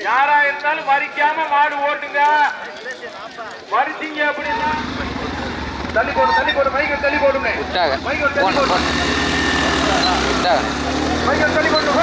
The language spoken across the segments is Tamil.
யாரா இருந்தாலும் மறிக்காம மாடு ஓட்டுங்க. மறிச்சீங்க அப்படின்னா தள்ளி போடு மைக்கல் தள்ளி போடுங்க. மைக்கல் தள்ளி போடுங்க. மைக்கல் தள்ளி போடுங்க.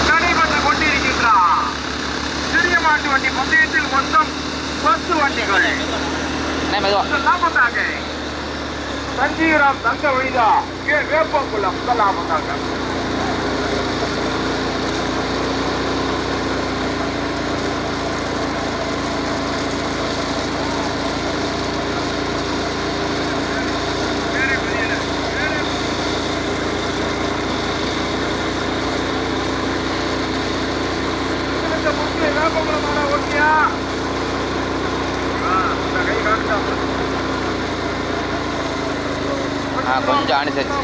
நடைபெற்றுக் கொண்டிருக்கின்றார் சிறிய மாட்டு வண்டி பந்தயத்தில் மொத்தம் 10 வண்டிகள். லாபத்தாக சஞ்சீவராம் தங்க வழிதா வேப்பங்குளம் லாபத்தாக கொஞ்சம் அனுசரிச்சு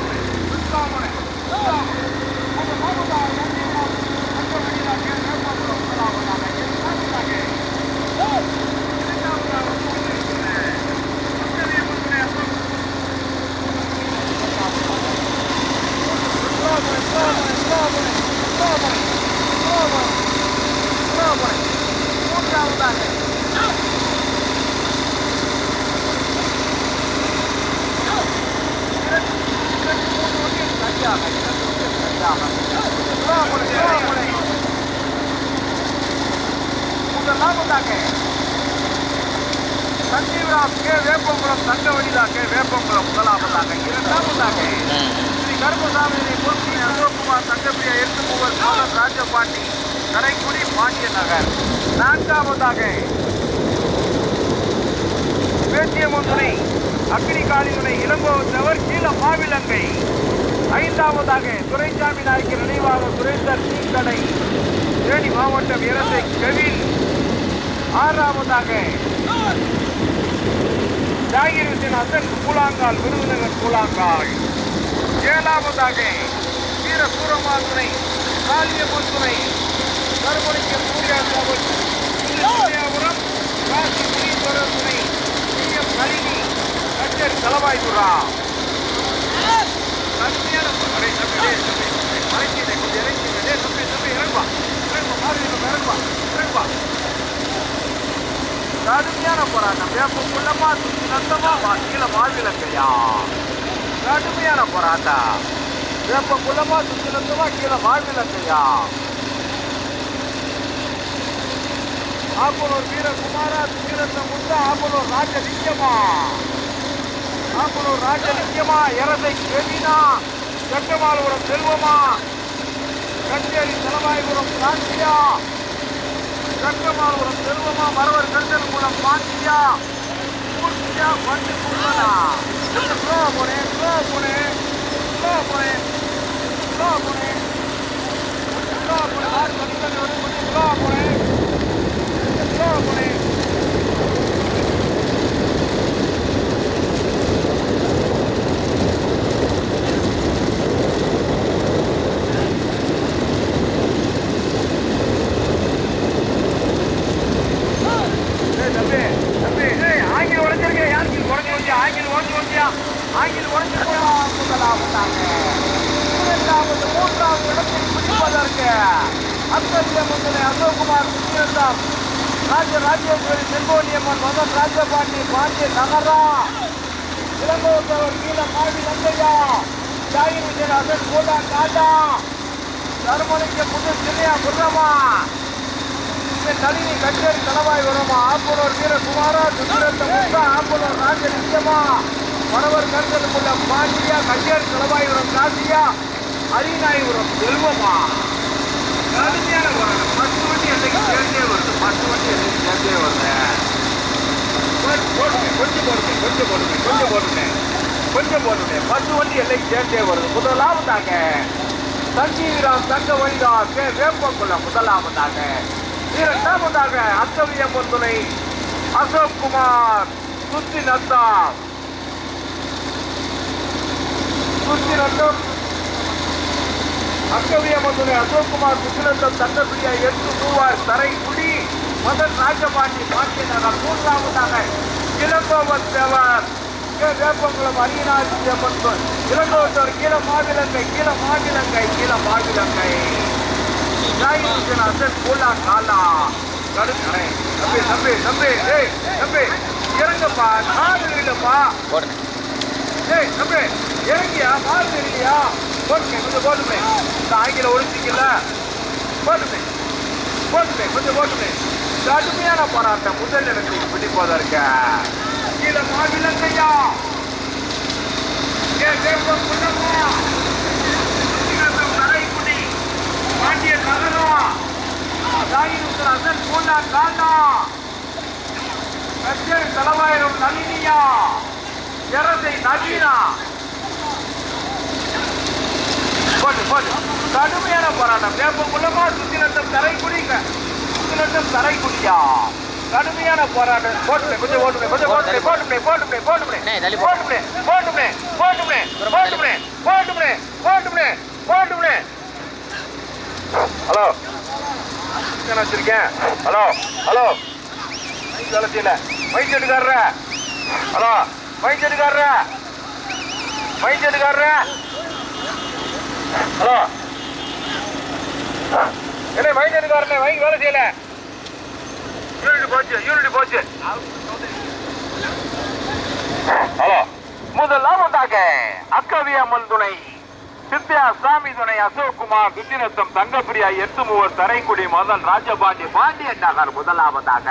சஞ்சீவராம் வேப்பங்குளம் தங்கவழிதாக வேப்பங்குளம் முதலாவதாக. இரண்டாவதாக ஸ்ரீ கருப்பசாமி மூர்த்தி அசோக்குமார் தங்கப்பிரியா 8 மூவர் சோழன் ராஜபாண்டி கரைக்குடி பாண்டிய நகர். நான்காவதாக பேச்சியமுத்துணை அக்னிகாலியுனை இளங்கோவத்தவர் கீழ மாவிலங்கை. ஐந்தாவதாக துரைசாமி நாயக்கர் நினைவாக சுரேந்தர் தீக்கடை தேனி மாவட்டம் இரட்டை கவில். ஆறாவதாக ஜாகிர் ஹுசேன் ஹசன் கூழாங்கால் விருதுநகர் கூழாங்கால். ஏழாவதாக வீர சூரமாத்துணை காளியம்மன் துணை கருமணிக்க சூர்யாசாவல் காசி முனீஸ்வரர் துணை எம் கலினி கச்சேரி தலவாய்புரா. கடுமையான போராட்டம். வேப்பங்குள்ளமா சுத்தி நந்தமா கீழே மாவிலங்கையா. கடுமையான போராட்டம். வேப்பங்குள்ளமா சுத்தி நந்தமா கீழே மாவிலங்கையா. ஆப்பனூர் வீரகுமாரா சுத்திரத்த முத்தா ஆப்பனூர் ராஜலிங்கமா. ஆப்பனூர் ராஜலிங்கமா இரதை கெவினா செட்டமாலபுரம் செல்வமா கச்சேரி தலவாய்புரம் காந்தியா செட்டமாலபுரம் செல்வமா மரவர் கண்டல் மூலம் பாண்டியா பூர்த்தியா பண்டு பூர்ணனா. போனே அசோக்குமார் ராஜராஜேஸ்வரி செங்கோலியம்மன் மதன் ராஜபாண்டி பாண்டிய நகரா இளங்கோத்தவர் கீழ மாவி நங்கையா ஜாகிர் ஹுசேன் ஹசன் கோடா காஜா தருமலிங்க புது சின்னையா குர்ரமா நளினி கச்சேரி தலவாய் வருமா. ஆப்பனூர் வீரகுமாரா சுத்திரத்த முத்தா ஆப்பனூர் ராஜலிங்கமா மணவர் கருதலுக்குள்ள பாண்டியா கச்சேரி தலவாய்புரம் காசியா அரிநாயபுரம் செல்வமா. கடுமையான போராட்டம். 10 வண்டி என்னைக்கு சேர்ந்தே வருது. 10 வண்டி என்னைக்கு சேர்ந்தே வருது. கொஞ்சம் போடுங்க போட்டுனே பத்து வண்டி எல்லை சேர்ந்தே வருது. முதலாவதாக சஞ்சீவிராம் தங்க வைதாஸ் வேப்பங்குளம் முதலாவதாக. இரண்டாவதாக அத்தவியம்மன் துணை அசோக் குமார் சுத்தி நத்தம் அக்கவியம்மன் துணை அசோக் குமார் சுத்திநத்தம் தங்கப்பிரியா எட்டு மூவார் தரைக்குடி மதன் ராஜபாண்டி பாண்டியநகர். மூன்றாவதாக இளங்கோவன் தேவர் வேப்பங்குளம் அரியநாச்சி அம்மன் இளங்கோவத்தோர் கீழ மாவிலங்கை அசன் போலா காலா கடுக்கடை. தம்பி இறங்கப்பா, நாடு இல்லப்பா. தம்பி இறங்கியா, மாறு இல்லையா? போட்டுமே கொஞ்சம் போட்டுமே. இந்த ஆங்கில ஒழிச்சிக்கல போட்டுமே கொஞ்சம் போட்டுமே. கடுமையான போராட்டம் முதல் இடத்தை பிடிப்பதற்க கீழ மாவிலங்கையா நரைக்குடி பாண்டிய நகரா அசன் பூண்டா காண்டா கச்சேரி தலைவாயிரம் நளினியா எரசை நவீனா. போட்டு கடுமையான போராட்டம். வேப்பங்குளமா சுத்திநத்தம் தரைக்குடியா கடுமையான போராட்டம். போட்டுமே கொஞ்சம் போட்டுமே ஹலோ வச்சிருக்கேன். ஹலோ வளர்ச்சியில மைச்செட்டுக்காரர. ஹலோ மைச்செட்டுக்காரர. ஹலோ என்ன மைச்செட்டுக்காரனே மைக் வேலை செய்யல. யூனிட் போச்சு. ஹலோ முதலாவதாக அக்கவியம்மன் துணை சித்தியா சாமி துணை அசோக் குமார் சுத்திநத்தம் தங்கப்பிரியா எட்டு மூவர் தரைக்குடி மதன் ராஜபாண்டி பாண்டியன் நகர் முதலாவதாக.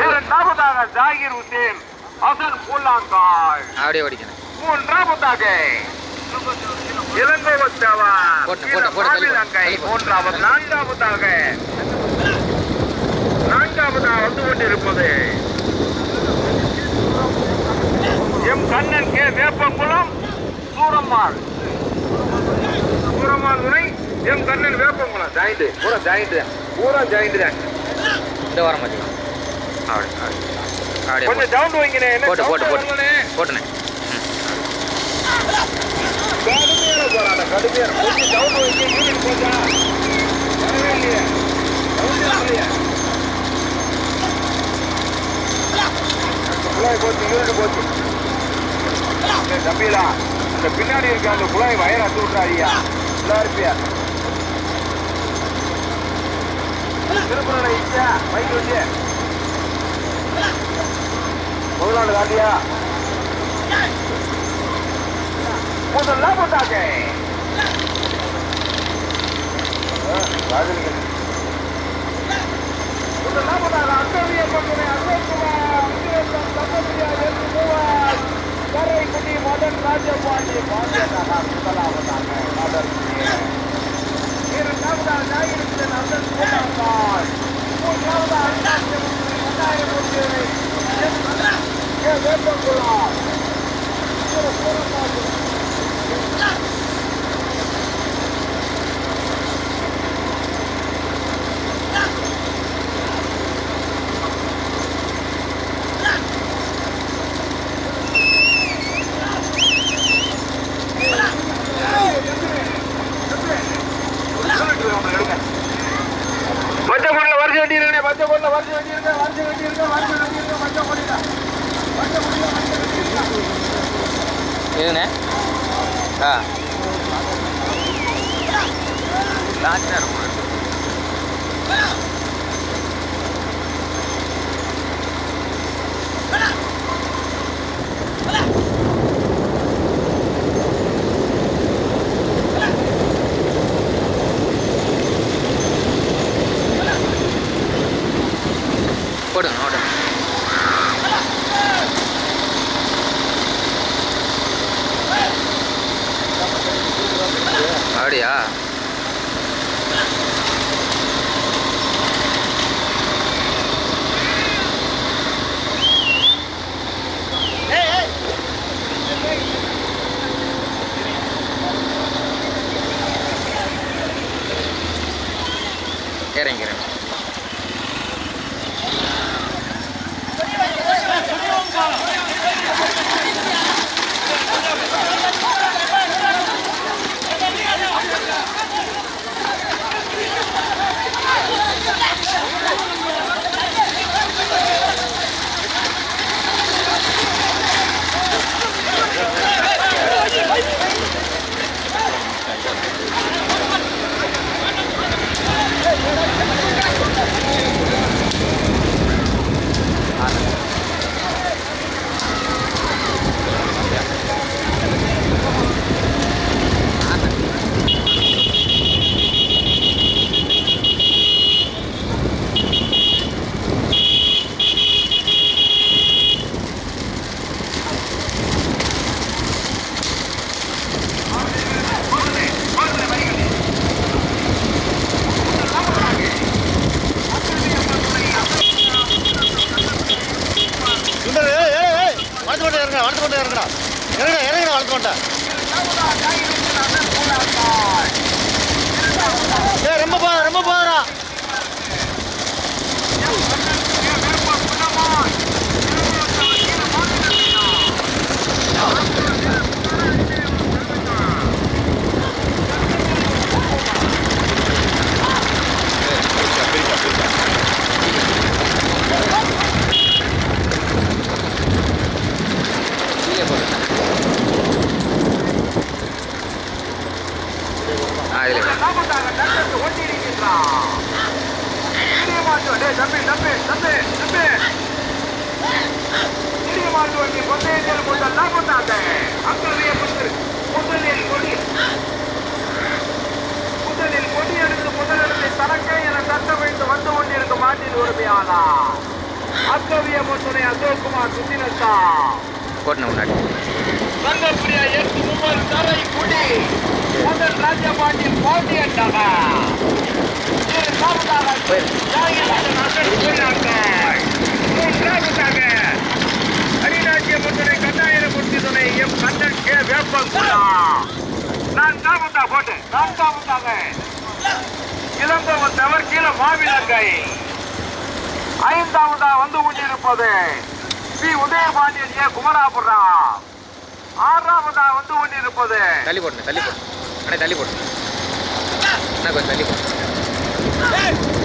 இரண்டாவதாக ஜாகிர் ஹுசேன் அசன் பூலாங்கால். மூன்றாவதாக இளங்கோவத்தவர் மூன்றாவது. நான்காவதாக வந்து கொண்டிருப்பது எம் கண்ணன் கே வேப்பங்குளம் சூரம்மாள் துணை எம் கண்ணன் வேப்பங்குளம். பூரா ஜாயிண்ட் தான். கொஞ்சம் டவுன் வைங்கண்ணே. போட்டுனே கடுமையான போராட்டம். கொஞ்சம் டவுன் வைங்க. யூனிட் போச்சா வரவே இல்லையே. போச்சு. தம்பிலா அந்த பின்னாடி இருக்க அந்த குழாய் வயர் அத்து விட்டுறாரியா இருப்பியா. திருப்பூர் இச்சா பைக் வச்சு முதலாளி காட்டியா முதல்ல போட்டாங்க. முதலாவதாக அக்கவியம்மன் அசோக் குமார் கரைக்குடி மதன் ராஜபாண்டி பாண்டியநகர் முதலாவதாக. இரண்டாவதாக ஜாகிர் அசன் பூலாங்கால். மூன்றாவதாக வேப்பங்குளம். இதுண்ணே லாஸ்ட் நேரம் போடுங்க ஓடுங்க. அப்படியா மாட்டேன் இறங்குடா இறங்குடா வளர்த்து மாட்டேன் ரொம்ப போதுடா கீழே போடுங்க. இதில் முதலில் கொடியெடுத்து முதலிடத்தை தனக்கே என தட்ட வைத்து வந்து கொண்டிருக்கும் மாட்டின் உரிமையாளர் அக்கவிய முத்துணை அசோக்குமார் சுத்தினத்தா போட்டணும் முன்னாடி சங்கப்பிரியா எட்டு மூவர் தரை குடி முதல் ராஜபாண்டியின் போட்டியட்டாக அரிநாட்டிய முத்துணை கண்ணாயிரமூர்த்தி துணை எம் கண்ணன் கே வேப்பங்குளா நான்காவதாக போட்டு நான்காவதாக இளங்கவன் தவர் கீழே மாவிலங்கை ஐந்தாவதா வந்து கொண்டிருப்பது பி உதயபாண்டியன் ஏ குமராபுரா ஆறாவதா வந்து கொண்டிருப்பது தள்ளி போடுங்க அண்ணே தள்ளி போடுங்க அண்ணா கொஞ்சம் தள்ளி போடுங்க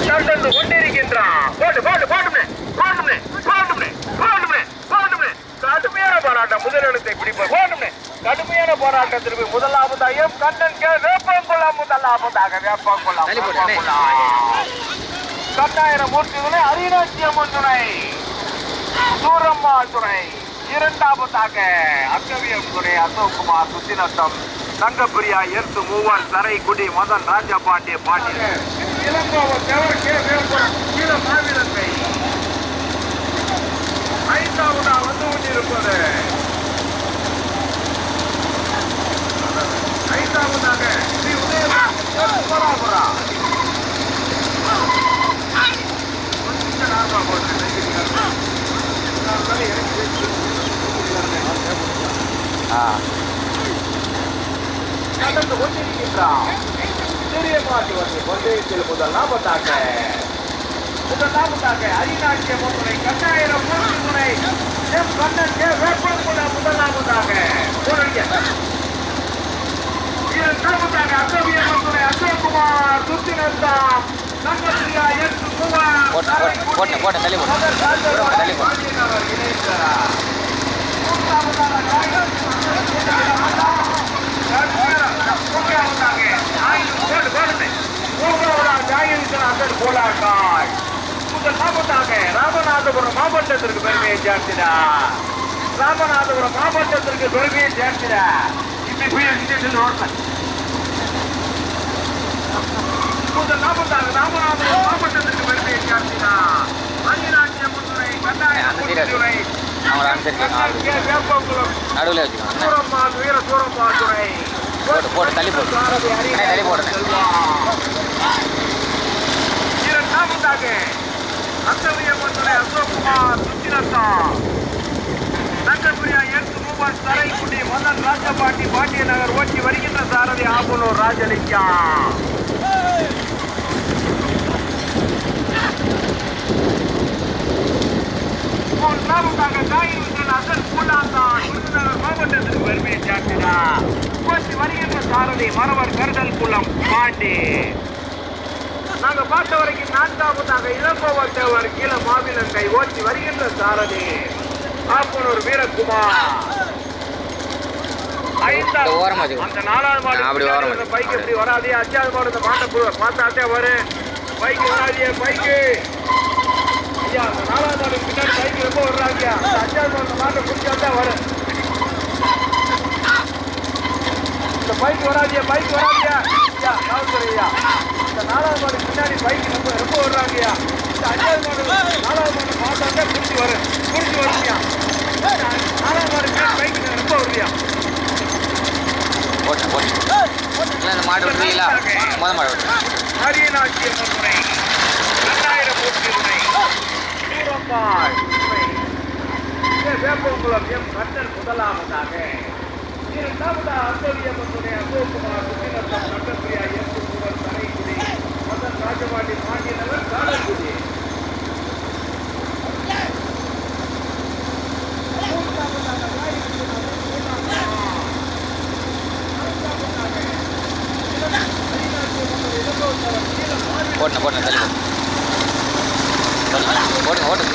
நடந்து கொண்டிருக்கின்றான் கடுமையான போராட்டம் முதலிடத்தை பிடிப்ப கடுமையான போராட்டத்திற்கு முதலாவதாக எம் கண்ணன் கே வேப்பங்குளம் முதலாவதாக வேப்பங்குளம் கண்ணாயிரம் மூர்த்தி துணை அரிநாச்சியம்மன் துணை சூரம்மாள் துணை இரண்டாவதாக அக்கவியம் துணை அசோக்குமார் சுத்தினத்தம் தங்கப்பிரியா எர்த்து மூவன் சரை குடி மதன் ராஜபாண்டிய பாண்டியன் இளங்கோவன் தேவர் கே வேப்பபுரம் கீழ மாவிலங்கை ஐந்தாவதா வந்து கொண்டிருப்பது ஐந்தாவதாக ஸ்ரீ உதயபுரா நடந்து கொண்டிருக்கின்றான் சிறிய மாட்டு வந்து பந்தயத்தில் முதலாவதாக அரிநாட்டிய முறை கண்ணாயிரம் மூன்று துணை எம் கண்ணன் கே வேப்பங்குளம் முதலாவதாக இரண்டாவதாக அக்கவியம் துணை அசோக்குமார் சுத்தினத்தா சங்கப்பிரியா எட்டு போட்டேன் தள்ளி ராமநாதபுரம் மாவட்டத்திற்கு பெருமையை சேர்க்கிறார் ராமநாதபுரம் மாவட்டத்திற்கு பெருமையை சேர்க்கிறார் ராமநாதபுரம் மாவட்டத்திற்கு பெருமையை சேர்க்கிறார் அரிநாட்டிய முத்துணை கண்ணாயிரத்துறை நடுவில் வச்சுக்கோங்க சூரம்மாள் வீர சூரம்மாள் துறை போட்டு தள்ளி போடுறேன் இரண்டாவதாக அக்கவியம்மன் அசோக்குமார் சுத்தினத்தா தங்கப்பிரியா எட்டு மூவன் தரைக்குடி மதன் ராஜபாண்டி பாண்டிய நகர் ஓட்டி வருகின்ற சாரதி ஆபனூர் ராஜலிங்கம் மூன்றாவதாக காயின் அசல் பூலாந்தான் விருதுநகர் மாவட்டத்திற்கு பெருமையை சேர்க்கிறார் ஓட்டி வருகின்ற சாரதி மரவர் கருடல் குளம் பாண்டி நாங்க பார்த்த வரைக்கும் நான்காவதாக இளங்கோவன் தேவர் கீழ மாவிலங்கை ஓட்டி வருகின்ற சாரதி ஆப்பனூர் வீரகுமார் அந்த நாலாவது மாடு பைக் எப்படி வராதே அஞ்சாவது மாடு இந்த மாட்டை பார்த்தாட்டே வரும் பைக் வராதியே பைக்கு ஐயா அந்த நாலாவது மாடு பின்னாடி பைக் ரொம்ப வர்றாங்க அந்த அஞ்சாவது மாடு மாட்டை பிடிச்சாட்டா வரும் இந்த பைக் வராதியா ஐயா காவல்துறையா இந்த நாலாவது மாடு பின்னாடி பைக் ரொம்ப வர்றாங்கய்யா இந்த அஞ்சாவது மாடு நாலாவது மாடு பார்த்தாட்டே பிடிச்சி வருங்கய்யா நாலாவது மாடு பின்னாடி பைக் ரொம்ப வருவியா போட்டேன் இந்த மாடு புரியல மொத மாடு அரியநாச்சிய முறை 2000 முறை சூரம்பாள் வேப்பங்குளம் எம் கண்ணன் முதலாவதாக இரண்டாவதாக அந்தோலியம்மனுடைய அசோக்குமார் சுற்றினத்தம் கண்டபிரியா எம் குருவர் தரைக்குடி மதன் ராஜபாண்டி பாண்டியனவர் காலக்குடி போட்டேன் தள்ளி போடுங்க ஓட்டுங்க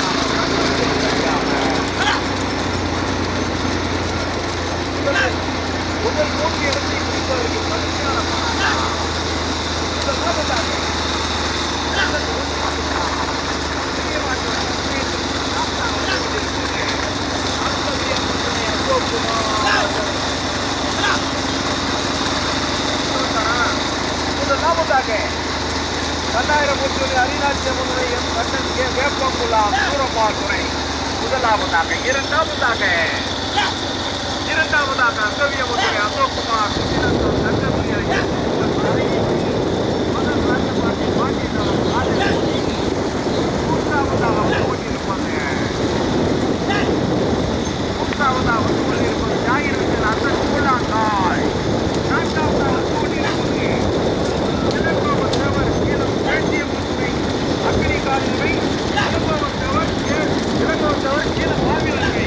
முதல் மூன்று இடத்தை பிடிப்பதற்கு மகிழ்ச்சியான முதலாவதாக 2000 அரிநாச்சிய முறை எம் கண்ணன் கே வேப்பங்குளம் சூரம்பாள் துறை முதலாவதாக இரண்டாவதாக அங்கவிய முறை அசோக்குமார் சுற்றினத்தம் கண்டபிரியா மதன் ராஜபாண்டி பாண்டியனவர் காலக்குடி மூன்றாவதாக வந்து கொண்டிருப்பது ஞாயிறு அசன் கூழாங்காய் நான்காவதாக வந்து கொண்டிருப்பது இளங்கோவன் தேவர் கீழம் பேச்சியமுறை அக்னி காலிலை இளங்கோவன் தேவர் கீழம் மாவிலங்கை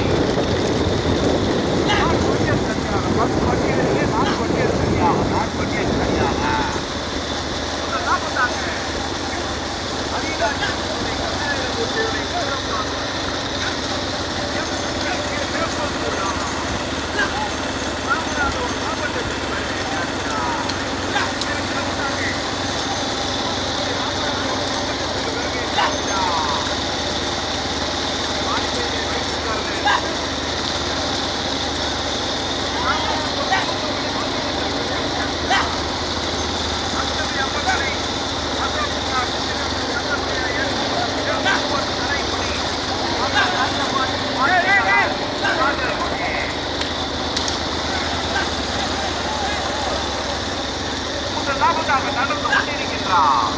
நடந்து கொண்டிருக்கின்றார்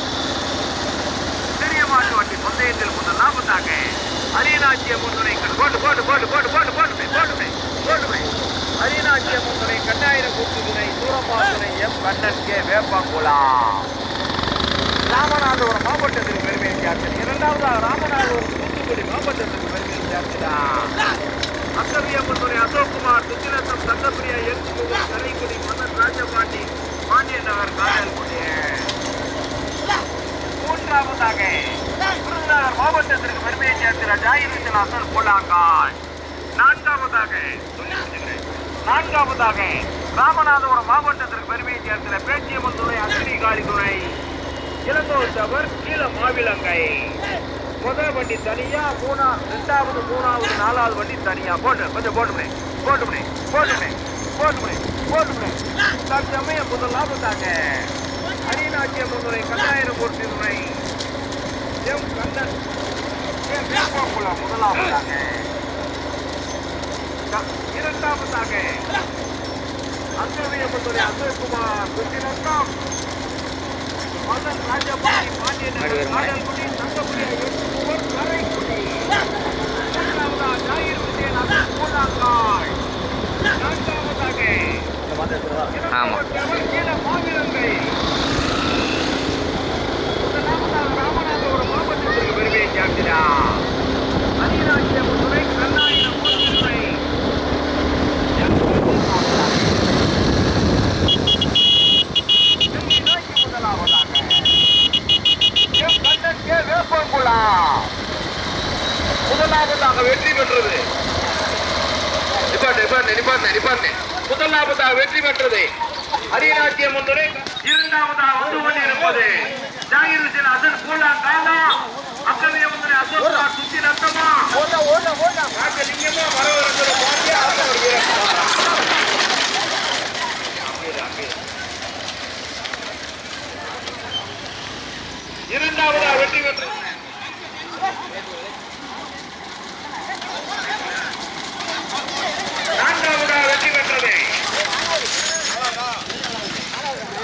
பெரிய மாட்டு வண்டி பந்தயத்தில் முதலாவதாக அரியநாச்சிய முன்னுரை அரியநாச்சிய முன்னுரை கண்ணாயிரம் கூட்டுதுணை சூரம்பாத்துறை எம் கண்ணன் கே வேப்பங்குளம் ராமநாதபுரம் மாவட்டத்தில் பெருமையை சேர்த்தது இரண்டாவதாக ராமநாதபுரம் தூத்துக்குடி மாவட்டத்தில் பெருமையை சேர்க்கிறார் அக்கவிய முன்னுரை அசோக்குமார் சுத்திரத்தம் தங்கப்பிரியா எம் குருவர் கரைக்குடி மதன் ராஜபாண்டி பாண்டியனவர் காலக்குடி மூன்றாவதாக விருதுநகர் மாவட்டத்திற்கு பெருமையை சேர்க்கிற ஜாயிரத்தில் அசல் கூழாங்காய் நான்காவதாக ராமநாதபுரம் மாவட்டத்திற்கு பெருமையை சேர்க்கிற பேச்சியம்மன் துணை அக்னி காளி துணை இளங்கோத்தவர் கீழ மாவிலங்கை முதல் வண்டி தனியா இரண்டாவது மூணாவது நாலாவது வண்டி தனியா போட்டுமே தற்சமயம் முதலாவதாக அரியநாச்சிய முன்னுரை கண்ணாயிரம் போட்டி துணை எம் கண்ணன் வேப்பங்குளம் முதலாவதாக இரண்டாவதாக அங்கவிய முன்னுரை அசோக்குமார் சுற்றினத்தம் மதன் ராஜபாண்டி பாண்டியனவர் காலக்குடி தங்கப்பிரியா எம் கரைக்குடி மூன்றாவதாக ஞாயிறு விஜயன் அசன் கூழாங்காய் நான்காவதாக மாவிலங்கை ராமநாதபுரம் மாவட்டத்திற்கு பெருமையை சேர்க்கிறார் அரியநாச்சிய முன்னுரை கண்ணாயிரம் முன்னுரை முதலாவதாக எம் கண்ணன் கே வேப்பங்குளம் முதலாவதாக வெற்றி பெற்றது நிப்பாட்டு முதலாவதாக வெற்றி பெற்றது அரியநாச்சிய முன்னுரை இரண்டாவதாக வந்து கொண்டிருப்பது ஜாகிர் அசன் கூழாங்காலா அக்கவிய முன்னுரை அசோகா சுத்தி நத்தமா லிங்கமா வரவரங்கிற இரண்டாவதாக வெற்றி பெற்ற